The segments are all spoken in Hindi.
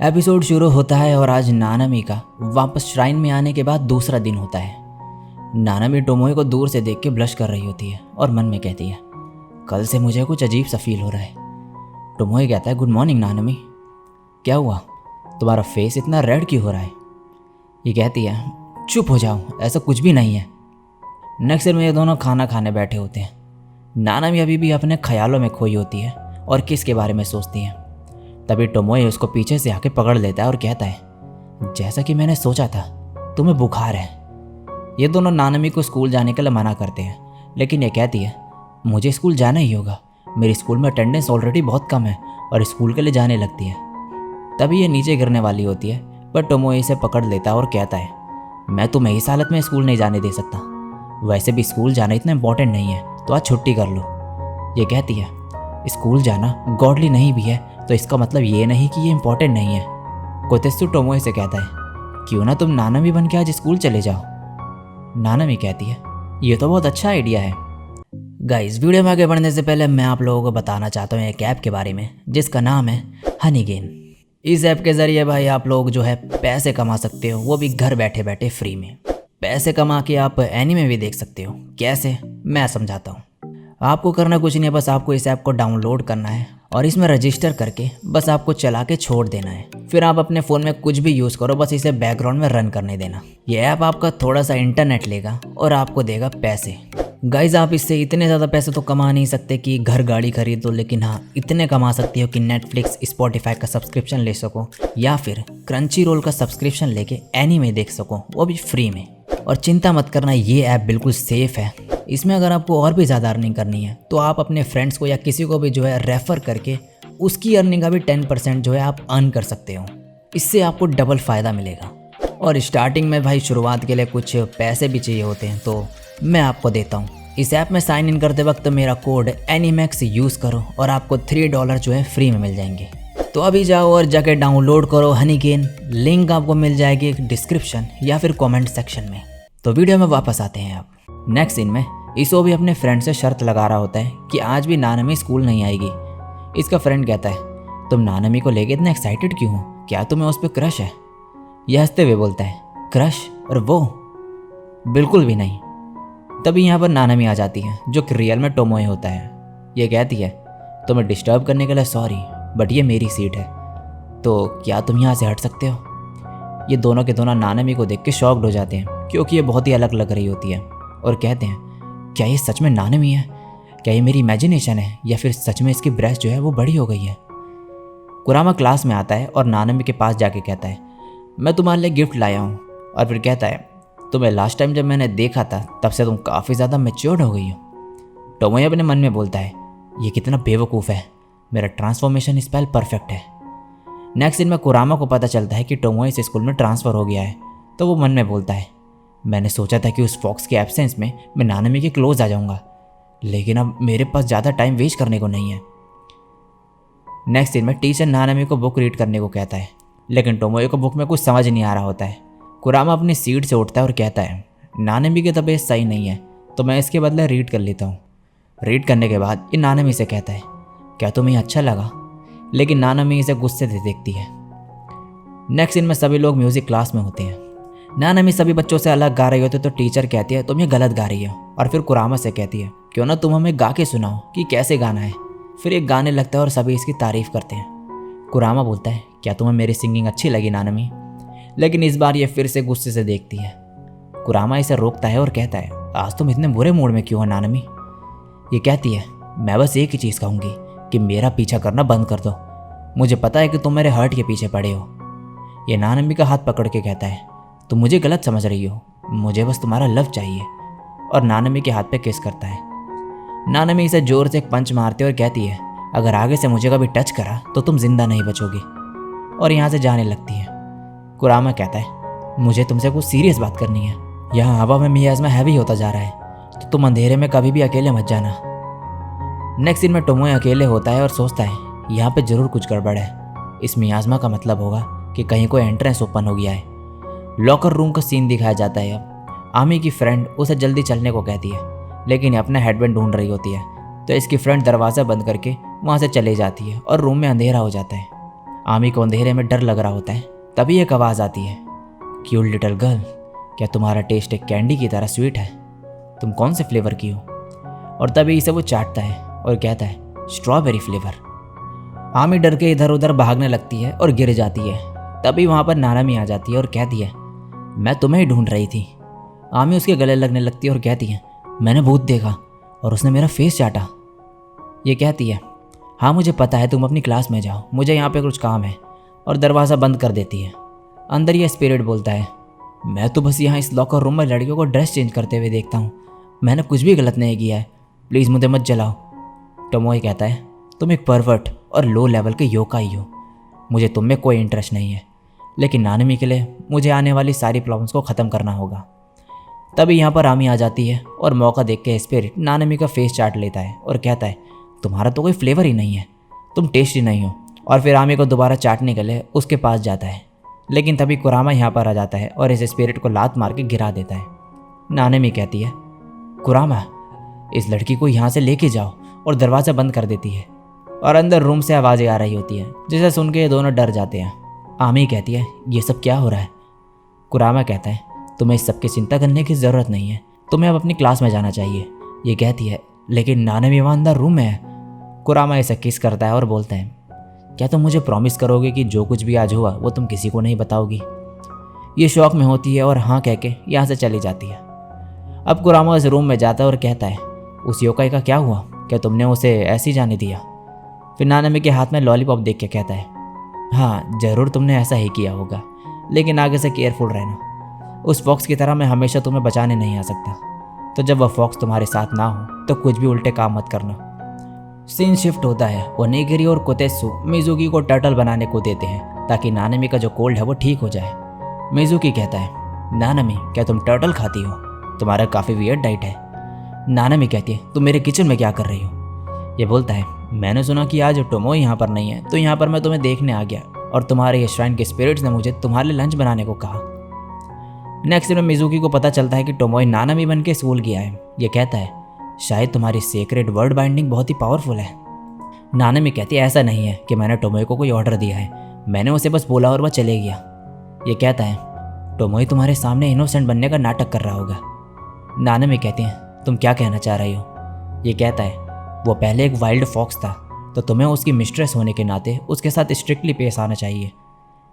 एपिसोड शुरू होता है और आज नानामी का वापस श्राइन में आने के बाद दूसरा दिन होता है। नानामी टोमोए को दूर से देख के ब्लश कर रही होती है और मन में कहती है, कल से मुझे कुछ अजीब सा फील हो रहा है। टोमोए कहता है, गुड मॉर्निंग नानामी, क्या हुआ, तुम्हारा फेस इतना रेड क्यों हो रहा है? ये कहती है, चुप हो जाओ, ऐसा कुछ भी नहीं है। नेक्स्ट में ये दोनों खाना खाने बैठे होते हैं। नानामी अभी भी अपने ख्यालों में खोई होती है और किसके बारे में सोचती है। तभी टोमोए उसको पीछे से आके पकड़ लेता है और कहता है, जैसा कि मैंने सोचा था, तुम्हें बुखार है। ये दोनों नानामी को स्कूल जाने के लिए मना करते हैं, लेकिन ये कहती है, मुझे स्कूल जाना ही होगा, मेरी स्कूल में अटेंडेंस ऑलरेडी बहुत कम है और स्कूल के लिए जाने लगती है। तभी ये नीचे गिरने वाली होती है, पर टोमोए इसे पकड़ लेता है और कहता है, मैं तुम्हें इस हालत में स्कूल नहीं जाने दे सकता, वैसे भी स्कूल जाना इतना इंपॉर्टेंट नहीं है, तो आज छुट्टी कर लो। ये कहती है, स्कूल जाना गॉडली नहीं भी है तो इसका मतलब ये नहीं कि ये इंपॉर्टेंट नहीं है। कोतेत्सु टोमोए से कहता है, क्यों ना तुम नानामी बन के आज स्कूल चले जाओ। नानामी कहती है, ये तो बहुत अच्छा आइडिया है। गाइस, वीडियो में आगे बढ़ने से पहले मैं आप लोगों को बताना चाहता हूँ एक ऐप के बारे में जिसका नाम है हनीगेन। इस ऐप के ज़रिए भाई आप लोग जो है पैसे कमा सकते हो, वो भी घर बैठे बैठे फ्री में। पैसे कमा के आप एनीमे भी देख सकते हो। कैसे, मैं समझाता हूँ। आपको करना कुछ नहीं है, बस आपको इस ऐप को डाउनलोड करना है और इसमें रजिस्टर करके बस आपको चला के छोड़ देना है। फिर आप अपने फ़ोन में कुछ भी यूज़ करो, बस इसे बैकग्राउंड में रन करने देना। ये ऐप आपका थोड़ा सा इंटरनेट लेगा और आपको देगा पैसे। गाइज, आप इससे इतने ज़्यादा पैसे तो कमा नहीं सकते कि घर गाड़ी खरीद दो, लेकिन हाँ इतने कमा सकते हो कि नेटफ्लिक्स, स्पॉटिफाई का सब्सक्रिप्शन ले सको या फिर क्रंची रोल का सब्सक्रिप्शन लेके एनीमे देख सको, वो भी फ्री में। और चिंता मत करना, ये ऐप बिल्कुल सेफ़ है। इसमें अगर आपको और भी ज़्यादा अर्निंग करनी है तो आप अपने फ्रेंड्स को या किसी को भी जो है रेफ़र करके उसकी अर्निंग का भी 10% जो है आप अर्न कर सकते हो। इससे आपको डबल फ़ायदा मिलेगा। और स्टार्टिंग में भाई शुरुआत के लिए कुछ पैसे भी चाहिए होते हैं, तो मैं आपको देता हूँ। इस ऐप में साइन इन करते वक्त मेरा कोड एनीमैक्स यूज़ करो और आपको $3 जो है फ्री में मिल जाएंगे। तो अभी जाओ और जाके डाउनलोड करो हनीगेन। लिंक आपको मिल जाएगी डिस्क्रिप्शन या फिर कमेंट सेक्शन में। तो वीडियो में वापस आते हैं आप। नेक्स्ट सीन में इसो भी अपने फ्रेंड से शर्त लगा रहा होता है कि आज भी नानामी स्कूल नहीं आएगी। इसका फ्रेंड कहता है, तुम नानामी को लेके इतना एक्साइटेड क्यों हो, क्या तुम्हें उस पर क्रश है? यह हंसते हुए बोलता है, क्रश? और वो बिल्कुल भी नहीं। तभी यहाँ पर नानामी आ जाती है, जो कि रियल में टोमोए होता है। ये कहती है, तुम्हें डिस्टर्ब करने के लिए सॉरी, बट ये मेरी सीट है, तो क्या तुम यहाँ से हट सकते हो? ये दोनों के दोनों नानामी को देख के शॉक्ड हो जाते हैं, क्योंकि ये बहुत ही अलग लग रही होती है, और कहते हैं, क्या ये सच में नानामी है? क्या ये मेरी इमेजिनेशन है या फिर सच में इसकी ब्रेस्ट जो है वो बड़ी हो गई है? कुरामा क्लास में आता है और नानामी के पास जाके कहता है, मैं तुम्हारे लिए गिफ्ट लाया हूँ। और फिर कहता है, तुम्हें लास्ट टाइम जब मैंने देखा था तब से तुम काफ़ी ज़्यादा मैच्योर्ड हो गई हो। टोमोए अपने मन में बोलता है, ये कितना बेवकूफ़ है, मेरा ट्रांसफॉर्मेशन स्पेल परफेक्ट है। नेक्स्ट दिन में कुरामा को पता चलता है कि टोमोए इस स्कूल में ट्रांसफ़र हो गया है, तो वो मन में बोलता है, मैंने सोचा था कि उस फॉक्स के एब्सेंस में मैं नानामी के क्लोज आ जाऊंगा, लेकिन अब मेरे पास ज़्यादा टाइम वेस्ट करने को नहीं है। नेक्स्ट दिन में टीचर नानामी को बुक रीड करने को कहता है, लेकिन टोमोए को बुक में कुछ समझ नहीं आ रहा होता है। कुरामा अपनी सीट से उठता है और कहता है, नानामी की तबीयत सही नहीं है, तो मैं इसके बदले रीड कर लेता हूँ। रीड करने के बाद ये नानामी से कहता है, क्या तुम्हें अच्छा लगा? लेकिन नानामी इसे गुस्से से देखती है। नेक्स्ट दिन में सभी लोग म्यूज़िक क्लास में होते हैं। नानामी सभी बच्चों से अलग गा रही होती है, तो टीचर कहती है, तुम ये गलत गा रही हो। और फिर कुरामा से कहती है, क्यों ना तुम हमें गा के सुनाओ कि कैसे गाना है। फिर एक गाने लगता है और सभी इसकी तारीफ़ करते हैं। कुरामा बोलता है, क्या तुम्हें मेरी सिंगिंग अच्छी लगी नानामी? लेकिन इस बार ये फिर से गुस्से से देखती है। कुरामा इसे रोकता है और कहता है, आज तुम इतने बुरे मूड में क्यों हो नानामी? ये कहती है, मैं बस एक ही चीज़ कहूँगी कि मेरा पीछा करना बंद कर दो, मुझे पता है कि तुम मेरे हर्ट के पीछे पड़े हो। ये नानामी का हाथ पकड़ के कहता है, तुम मुझे गलत समझ रही हो, मुझे बस तुम्हारा लव चाहिए। और नानामी के हाथ पे किस करता है। नानामी इसे जोर से एक पंच मारती है और कहती है, अगर आगे से मुझे कभी टच करा तो तुम जिंदा नहीं बचोगी। और यहाँ से जाने लगती है। कुरामा कहता है, मुझे तुमसे कुछ सीरियस बात करनी है। यहाँ हवा में मियाज़मा हैवी होता जा रहा है, तो तुम अंधेरे में कभी भी अकेले मत जाना। नेक्स्ट दिन में टोमोए अकेले होता है और सोचता है, यहाँ पे ज़रूर कुछ गड़बड़ है। इस मियाज़मा का मतलब होगा कि कहीं कोई एंट्रेंस ओपन हो गया है। लॉकर रूम का सीन दिखाया जाता है। अब आमी की फ्रेंड उसे जल्दी चलने को कहती है, लेकिन अपना हेडबैंड ढूंढ रही होती है, तो इसकी फ्रेंड दरवाज़ा बंद करके वहाँ से चली जाती है और रूम में अंधेरा हो जाता है। आमी को अंधेरे में डर लग रहा होता है। तभी एक आवाज़ आती है, क्यूट लिटिल गर्ल, क्या तुम्हारा टेस्ट एक कैंडी की तरह स्वीट है? तुम कौन से फ्लेवर की हो? और तभी इसे वो चाटता है और कहता है, स्ट्रॉबेरी फ्लेवर। आमी डर के इधर उधर भागने लगती है और गिर जाती है। तभी वहाँ पर नानामी आ जाती है और कहती है, मैं तुम्हें ही ढूंढ रही थी। आमी उसके गले लगने लगती है और कहती है, मैंने भूत देखा और उसने मेरा फेस चाटा। ये कहती है, हाँ मुझे पता है, तुम अपनी क्लास में जाओ, मुझे यहाँ पे कुछ काम है, और दरवाज़ा बंद कर देती है। अंदर यह स्पिरिट बोलता है, मैं तो बस यहाँ इस लॉकर रूम में लड़कियों को ड्रेस चेंज करते हुए देखता हूँ, मैंने कुछ भी गलत नहीं किया है, प्लीज़ मुझे मत जलाओ। टोमोई कहता है, तुम एक परवर्ट और लो लेवल के योकाई हो, मुझे तुम में कोई इंटरेस्ट नहीं है, लेकिन नानमी के लिए मुझे आने वाली सारी प्रॉब्लम्स को ख़त्म करना होगा। तभी यहाँ पर आमी आ जाती है और मौका देख के स्पिरिट नानमी का फेस चाट लेता है और कहता है, तुम्हारा तो कोई फ्लेवर ही नहीं है, तुम टेस्टी नहीं हो। और फिर आमी को दोबारा चाटने के लिए उसके पास जाता है, लेकिन तभी कुरामा यहाँ पर आ जाता है और इस स्पिरिट को लात मार के गिरा देता है। नानमी कहती है, कुरामा, इस लड़की को यहाँ से लेके जाओ, और दरवाज़ा बंद कर देती है। और अंदर रूम से आवाज़ें आ रही होती हैं, जिसे सुन के ये दोनों डर जाते हैं। आमी कहती है, ये सब क्या हो रहा है? कुरामा कहता है, तुम्हें इस सब की चिंता करने की ज़रूरत नहीं है, तुम्हें अब अपनी क्लास में जाना चाहिए। ये कहती है, लेकिन नानमी वहाँ अंदर रूम में है। कुरामा इसे किस करता है और बोलता है, क्या तुम मुझे प्रॉमिस करोगे कि जो कुछ भी आज हुआ वो तुम किसी को नहीं बताओगी? ये शौक में होती है और हाँ कह के यहाँ से चली जाती है। अब कुरामा इस रूम में जाता है और कहता है, उस योकाई का क्या हुआ? क्या तुमने उसे ऐसे ही जाने दिया? फिर नानमी के हाथ में लॉलीपॉप देख के कहता है, हाँ ज़रूर तुमने ऐसा ही किया होगा, लेकिन आगे से केयरफुल रहना। उस फॉक्स की तरह मैं हमेशा तुम्हें बचाने नहीं आ सकता, तो जब वह फॉक्स तुम्हारे साथ ना हो तो कुछ भी उल्टे काम मत करना। सीन शिफ्ट होता है। ओनेगिरी और कोतेत्सु मिजुकी को टर्टल बनाने को देते हैं ताकि नानमी का जो कोल्ड है वो ठीक हो जाए। मिजुकी कहता है, नानमी क्या तुम टर्टल खाती हो? तुम्हारा काफ़ी वियर्ड डाइट है। नानमी कहती है, तुम मेरे किचन में क्या कर रही हो? ये बोलता है, मैंने सुना कि आज टोमोई यहाँ पर नहीं है, तो यहाँ पर मैं तुम्हें देखने आ गया, और तुम्हारे ये श्राइन के स्पिरिट्स ने मुझे तुम्हारे लिए लंच बनाने को कहा। नेक्स्ट में मिजुकी को पता चलता है कि टोमोई नानामी बन के स्कूल गया है। ये कहता है, शायद तुम्हारी सीक्रेट वर्ड बाइंडिंग बहुत ही पावरफुल है। नानामी कहती है, ऐसा नहीं है कि मैंने टोमोई को कोई ऑर्डर दिया है, मैंने उसे बस बोला और वह चले गया। ये कहता है, टोमोई तुम्हारे सामने इनोसेंट बनने का नाटक कर रहा होगा। नानामी कहती है, तुम क्या कहना चाह रही हो? ये कहता है, वो पहले एक वाइल्ड फॉक्स था, तो तुम्हें उसकी मिस्ट्रेस होने के नाते उसके साथ स्ट्रिक्टली पेश आना चाहिए।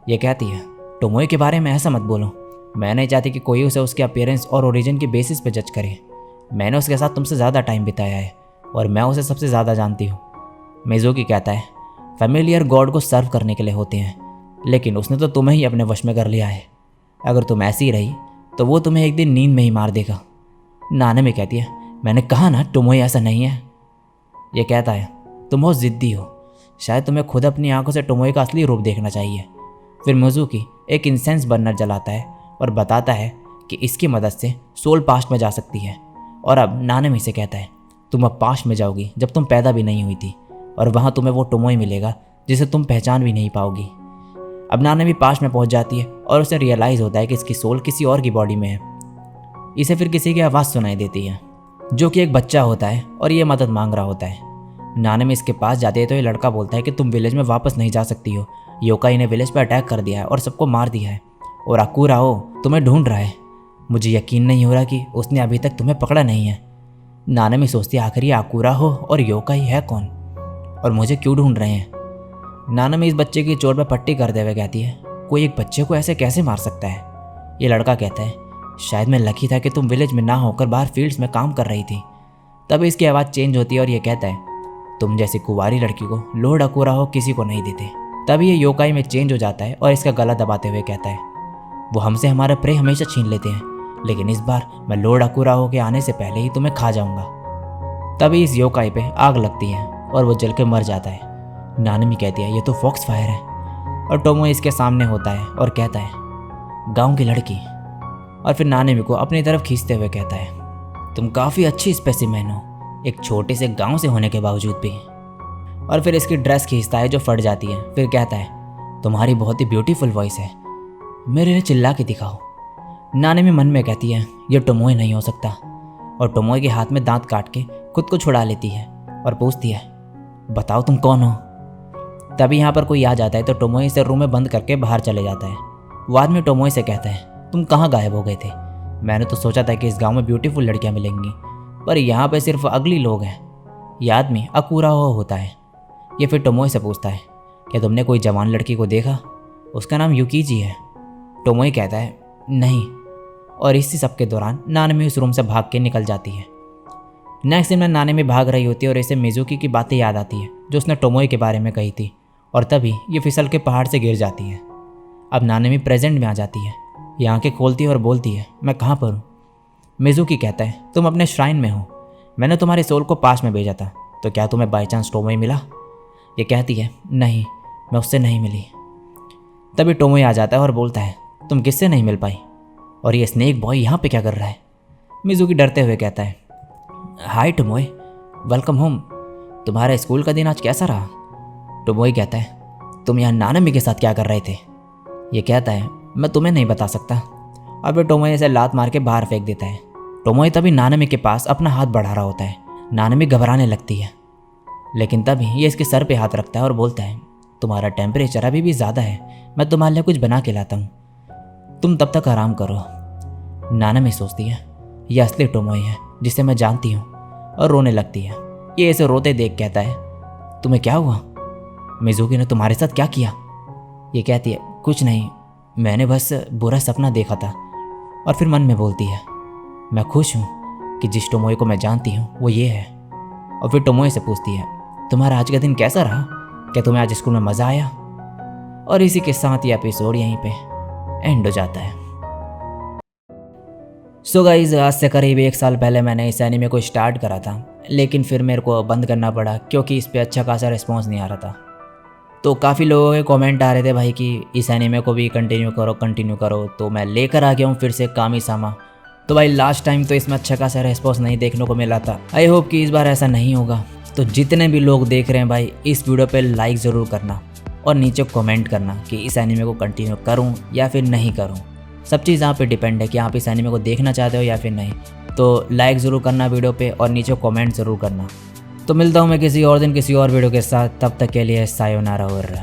ये कहती है, टोमोई के बारे में ऐसा मत बोलो, मैं नहीं चाहती कि कोई उसे उसके अपीयरेंस और ओरिजिन के बेसिस पे जज करे। मैंने उसके साथ तुमसे ज़्यादा टाइम बिताया है और मैं उसे सबसे ज़्यादा जानती हूँ। मिजुकी कहता है, फैमिलियर गॉड को सर्व करने के लिए होते हैं, लेकिन उसने तो तुम्हें ही अपने वश में कर लिया है। अगर तुम ऐसी रही तो वो तुम्हें एक दिन नींद में ही मार देगा। नानमी कहती है, मैंने कहा ना टोमोई ऐसा नहीं है। ये कहता है, तुम बहुत ज़िद्दी हो, शायद तुम्हें खुद अपनी आंखों से टोमोई का असली रूप देखना चाहिए। फिर मिजुकी एक इंसेंस बर्नर जलाता है और बताता है कि इसकी मदद से सोल पास्ट में जा सकती है। और अब नानमी से कहता है, तुम अब पास्ट में जाओगी जब तुम पैदा भी नहीं हुई थी, और वहाँ तुम्हें वो टोमोई मिलेगा जिसे तुम पहचान भी नहीं पाओगी। अब नानमी पास्ट में पहुँच जाती है और उसे रियलाइज़ होता है कि इसकी सोल किसी और की बॉडी में है। इसे फिर किसी की आवाज़ सुनाई देती है, जो कि एक बच्चा होता है और ये मदद मांग रहा होता है। नानमी इसके पास जाती है तो ये लड़का बोलता है कि तुम विलेज में वापस नहीं जा सकती हो, योकाई ने विलेज पर अटैक कर दिया है और सबको मार दिया है, और आकुराओ तुम्हें ढूंढ रहा है। मुझे यकीन नहीं हो रहा कि उसने अभी तक तुम्हें पकड़ा नहीं है। नानमी सोचती है, आखिर ये आकुराओ और योकाई है कौन, और मुझे क्यों ढूंढ रहे हैं? नानमी इस बच्चे की चोट पर पट्टी करते हुए कहती है, कोई एक बच्चे को ऐसे कैसे मार सकता है? ये लड़का कहता है, शायद मैं लकी था कि तुम विलेज में ना होकर बाहर फील्ड्स में काम कर रही थी। तभी इसकी आवाज़ चेंज होती है और ये कहता है, तुम जैसी कुंवारी लड़की को लॉर्ड आकुराओ किसी को नहीं देते। तभी ये योकाई में चेंज हो जाता है और इसका गला दबाते हुए कहता है, वो हमसे हमारा प्रे हमेशा छीन लेते हैं, लेकिन इस बार मैं लॉर्ड आकुराओ के आने से पहले ही तुम्हें खा जाऊंगा। तभी इस योकाई पे आग लगती है और वो जल के मर जाता है। नानमी कहती है, ये तो फॉक्स फायर है। और टोमो इसके सामने होता है और कहता है, गाँव की लड़की। और फिर नानमी को अपनी तरफ खींचते हुए कहता है, तुम काफ़ी अच्छी स्पेसिमेन हो, एक छोटे से गांव से होने के बावजूद भी। और फिर इसकी ड्रेस खींचता है जो फट जाती है। फिर कहता है, तुम्हारी बहुत ही ब्यूटीफुल वॉइस है, मेरे लिए चिल्ला के दिखाओ। नानमी मन में कहती है, ये टोमोई नहीं हो सकता, और टोमोई के हाथ में दांत काट के खुद को छुड़ा लेती है और पूछती है, बताओ तुम कौन हो? तभी यहाँ पर कोई आ जाता है तो टोमोए इसे रूम में बंद करके बाहर चले जाता है। वो आदमी टोमोए से कहता है, तुम कहाँ गायब हो गए थे? मैंने तो सोचा था कि इस गांव में ब्यूटीफुल लड़कियां मिलेंगी, पर यहाँ पे सिर्फ अगली लोग हैं। यह आदमी अकूरा हुआ होता है। ये फिर टोमोए से पूछता है, क्या तुमने कोई जवान लड़की को देखा? उसका नाम युकीजी है। टोमोए कहता है, नहीं। और इसी सब के दौरान नानामी उस रूम से भाग के निकल जाती है। नेक्स्ट दिन में नानामी भाग रही होती है और इसे मिजुकी की बातें याद आती है जो उसने टोमोए के बारे में कही थी, और तभी ये फिसल के पहाड़ से गिर जाती है। अब नानामी प्रेजेंट में आ जाती है। ये आंखें खोलती है और बोलती है, मैं कहाँ पर हूँ? मिजुकी कहता है, तुम अपने श्राइन में हो। मैंने तुम्हारे सोल को पास में भेजा था, तो क्या तुम्हें बाई चांस टोमोए मिला? ये कहती है, नहीं, मैं उससे नहीं मिली। तभी टोमोए आ जाता है और बोलता है, तुम किससे नहीं मिल पाई? और ये स्नेक बॉय यहाँ पे क्या कर रहा है? मिजुकी डरते हुए कहता है, हाय टोमोए, वेलकम होम। तुम्हारा स्कूल का दिन आज कैसा रहा? टोमोए कहता है, तुम यहाँ नानामी के साथ क्या कर रहे थे? ये कहता है, मैं तुम्हें नहीं बता सकता। और फिर टोमोए इसे लात मार के बाहर फेंक देता है। टोमोए तभी नानामी के पास अपना हाथ बढ़ा रहा होता है। नानामी घबराने लगती है, लेकिन तभी ये इसके सर पे हाथ रखता है और बोलता है, तुम्हारा टेम्परेचर अभी भी ज़्यादा है, मैं तुम्हारे लिए कुछ बना के लाता हूँ, तुम तब तक आराम करो। नानामी सोचती है, यह असली टोमोए है जिसे मैं जानती हूँ, और रोने लगती है। ये इसे रोते देख कहता है, तुम्हें क्या हुआ? मिजुकी ने तुम्हारे साथ क्या किया? ये कहती है, कुछ नहीं, मैंने बस बुरा सपना देखा था। और फिर मन में बोलती है, मैं खुश हूँ कि जिस टोमोए को मैं जानती हूँ वो ये है। और फिर टोमोए से पूछती है, तुम्हारा आज का दिन कैसा रहा? क्या तुम्हें आज स्कूल में मज़ा आया? और इसी के साथ ये एपिसोड यहीं पे एंड हो जाता है। सो गाइस, आज से करीब 1 साल पहले मैंने इस एनीमे को स्टार्ट करा था, लेकिन फिर मेरे को बंद करना पड़ा क्योंकि इस पे अच्छा खासा रिस्पॉन्स नहीं आ रहा था। तो काफ़ी लोगों के कमेंट आ रहे थे भाई कि इस एनीमे को भी कंटिन्यू करो, तो मैं लेकर आ गया हूँ फिर से कामी-सामा। तो भाई लास्ट टाइम तो इसमें अच्छा खासा रिस्पॉन्स नहीं देखने को मिला था। आई होप कि इस बार ऐसा नहीं होगा। तो जितने भी लोग देख रहे हैं भाई, इस वीडियो पे लाइक ज़रूर करना और नीचे कमेंट करना कि इस एनीमे को कंटिन्यू करूँ या फिर नहीं करूँ। सब चीज़ यहाँ पे डिपेंड है कि आप इस एनीमे को देखना चाहते हो या फिर नहीं। तो लाइक ज़रूर करना वीडियो पे और नीचे कमेंट ज़रूर करना। तो मिलता हूँ मैं किसी और दिन किसी और वीडियो के साथ। तब तक के लिए सायोनारा और